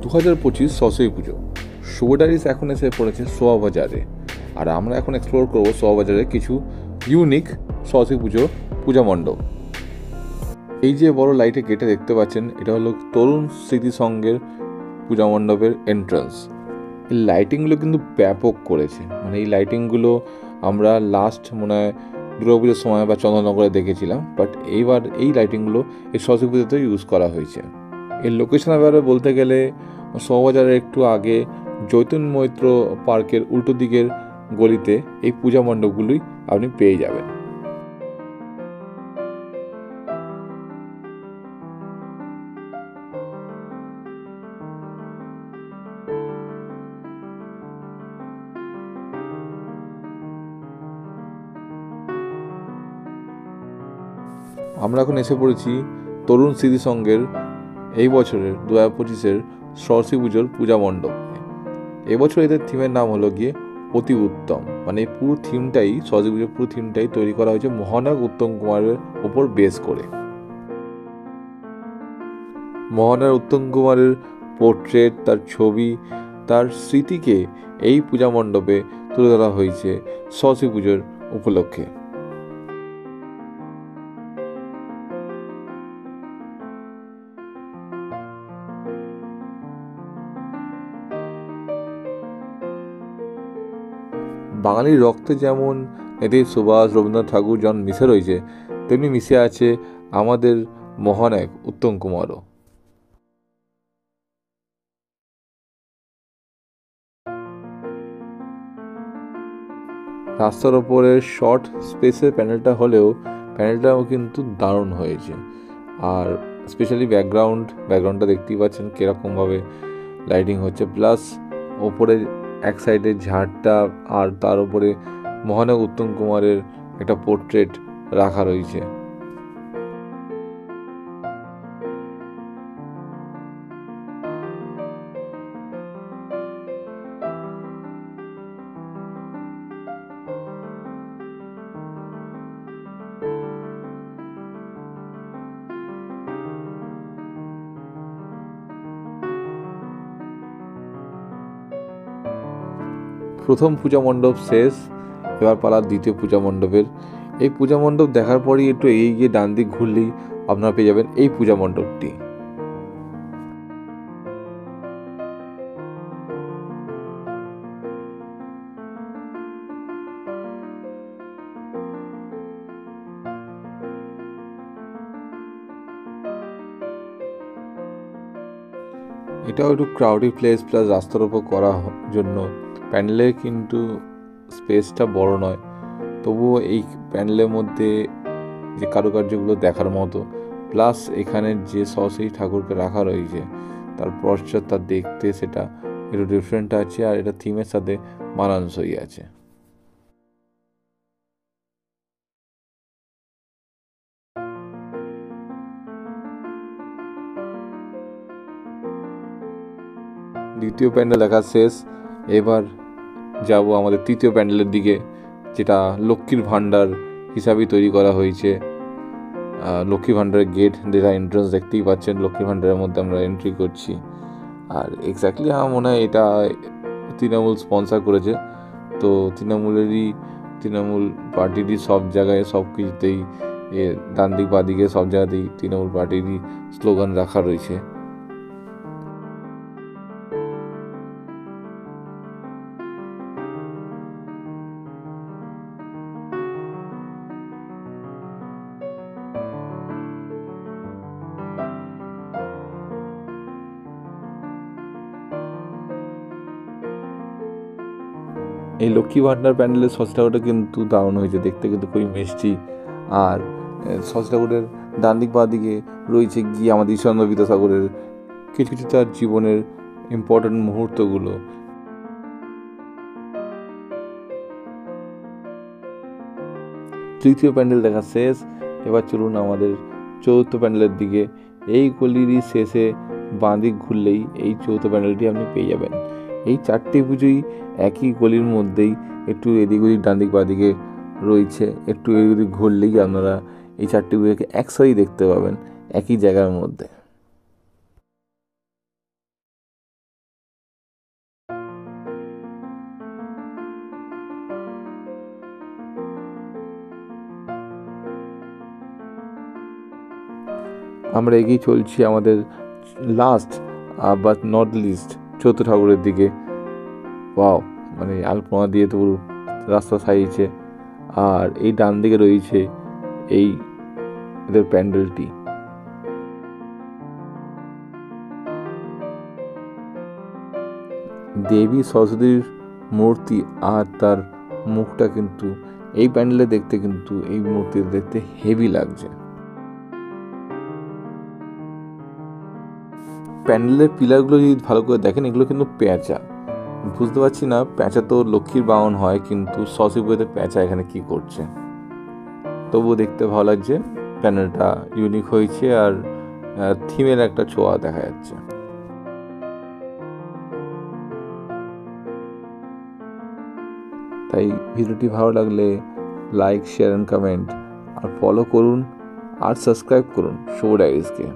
2025 সরস্বতী পুজো শুভ diaries এখন এসে পড়েছে শোভাবাজারে। আর আমরা এখন এক্সপ্লোর করবো শোভাবাজারের কিছু ইউনিক সরস্বতী পুজো পূজা মণ্ডপ। এই যে বড় লাইটে গেটে দেখতে পাচ্ছেন, এটা হলো তরুণ স্মৃতি সংঘের পূজা মণ্ডপের এন্ট্রান্স। এই লাইটিংগুলো কিন্তু ব্যাপক করেছে, মানে এই লাইটিংগুলো আমরা লাস্ট মনে হয় দুর্গাপুজোর সময় বা চন্দননগরে দেখেছিলাম, বাট এইবার এই লাইটিংগুলো এই সরস্বতী পুজোতে ইউজ করা হয়েছে। এর লোকেশনের ব্যাপারে বলতে গেলে শোভাবাজারের একটু আগে জৈতুন মৈত্র পার্কের উল্টো দিকের গলিতে এই পূজা মণ্ডপগুলোই আপনি পেয়ে যাবেন। আমরা এখন এসে পড়েছি তরুণ স্মৃতি সংঘের এই বছরের 2025-এর সরস্বতী পুজোর পূজা মণ্ডপ। এবছর এদের থিমের নাম হলো গিয়ে অতি উত্তম, মানে পুরো থিমটাই সরস্বতী পুজোর পুরো থিমটাই তৈরি করা হয়েছে মহানায়ক উত্তম কুমারের ওপর বেস করে। মহানায়ক উত্তম কুমারের পোর্ট্রেট, তার ছবি, তার স্মৃতিকে এই পূজা মণ্ডপে তুলে ধরা হয়েছে সরস্বতী পুজোর উপলক্ষে। বাঙালির রক্তে যেমন নেতাজি সুভাষ, রবীন্দ্রনাথ ঠাকুর যেমন মিশে রয়েছে, তেমনি মিশে আছে আমাদের মহানায়ক উত্তম কুমারও। রাস্তার ওপরে শর্ট স্পেসের প্যানেলটা প্যানেলটাও কিন্তু দারুণ হয়েছে। আর স্পেশালি ব্যাকগ্রাউন্ডটা দেখতেই পাচ্ছেন কীরকমভাবে লাইটিং হচ্ছে, প্লাস ওপরে এক সাইডে ঝাড়টা আর তার উপরে মহানায়ক উত্তম কুমারের একটা পোর্ট্রেট রাখা রয়েছে। প্রথম পূজা মণ্ডপ শেষ, এবার পালা দ্বিতীয় পূজা মণ্ডপের। এই পূজা মণ্ডপ দেখার পরই একটু এগিয়ে গিয়ে ডান দিক ঘুরলেই আপনারা পেয়ে যাবেন এই পূজা মণ্ডপটি। এটাও একটু ক্রাউডি প্লেস, প্লাস রাস্তার উপর করার জন্য প্যান্ডেলের কিন্তু স্পেসটা বড় নয়, তবুও এই প্যান্ডেলের মধ্যে যে কারুকার্যগুলো দেখার মতো, প্লাস এখানে যে সরস্বতী ঠাকুরকে রাখা রয়েছে তার পশ্চাৎ তার দেখতে সেটা একটু ডিফারেন্ট আছে, আর এটা থিমের সাথে মানানসই আছে। দ্বিতীয় প্যান্ডেল দেখা শেষ, এবার যাব আমাদের তৃতীয় প্যান্ডেলের দিকে, যেটা লক্ষ্মীর ভাণ্ডার হিসাবে তৈরি করা হয়েছে। লক্ষ্মী ভাণ্ডারের গেট, যেটা এন্ট্রান্স দেখতেই পাচ্ছেন, লক্ষ্মী ভাণ্ডারের মধ্যে আমরা এন্ট্রি করছি। আর এক্স্যাক্টলি আমার মনে হয় এটা তৃণমূল স্পন্সর করেছে, তো তৃণমূল পার্টিরই সব জায়গায় সব কিছুতেই ডান দিক বাঁ দিকে সব জায়গাতেই তৃণমূল পার্টিরই স্লোগান রাখা রয়েছে। এই লক্ষ্মী ভাণ্ডার প্যান্ডেলের সরস্বতী ঠাকুরটা কিন্তু দারুণ হয়েছে, দেখতে কিন্তু খুবই মিষ্টি। আর সরস্বতী ঠাকুরের ডান দিক বাঁ দিকে রয়েছে গিয়ে আমাদের ঈশ্বরচন্দ্র বিদ্যাসাগরের কিছু কিছু তার জীবনের ইম্পর্ট্যান্ট মুহূর্তগুলো। তৃতীয় প্যান্ডেল দেখা শেষ, এবার চলুন আমাদের চতুর্থ প্যান্ডেলের দিকে। এই গলিরই শেষে বাঁ দিক ঘুরলেই এই চতুর্থ প্যান্ডেলটি আপনি পেয়ে যাবেন। এই চারটি পুজোই একই গলির মধ্যেই একটু এদিক ওদিক ডান দিক বাঁ দিকে রয়েছে, একটু এদিক ওদিক ঘুরলেই আপনারা এই চারটি পুজোকে একসাথেই দেখতে পাবেন একই জায়গার মধ্যে। আমরা এগিয়ে চলছি আমাদের লাস্ট বাট নট লিস্ট চৈত্র ঠাকুরের দিকে। ওয়াও, মানে আলপনা দিয়ে তো রাস্তা সাজিয়েছে। আর এই ডান দিকে রয়েছে এই এদের প্যান্ডেলটি। দেবী সরস্বতীর মূর্তি আর তার মুখটা কিন্তু এই প্যান্ডেলে দেখতে, কিন্তু এই মূর্তি দেখতে হেভি লাগছে। প্যান্ডেলের পিলারগুলো যদি ভালো করে দেখেন, এগুলো কিন্তু পেঁচা। বুঝতে পারছি না, পেঁচা তো লক্ষ্মীর বাহন হয়, কিন্তু সরস্বতী পুজোতে পেঁচা এখানে কি করছে। তবুও দেখতে ভালো লাগছে, প্যান্ডেলটা ইউনিক হয়েছে আর থিমের একটা ছোঁয়া দেখা যাচ্ছে। তাই ভিডিওটি ভালো লাগলে লাইক, শেয়ার অ্যান্ড কমেন্ট, আর ফলো করুন আর সাবস্ক্রাইব করুন শুভ ডায়েরিজকে।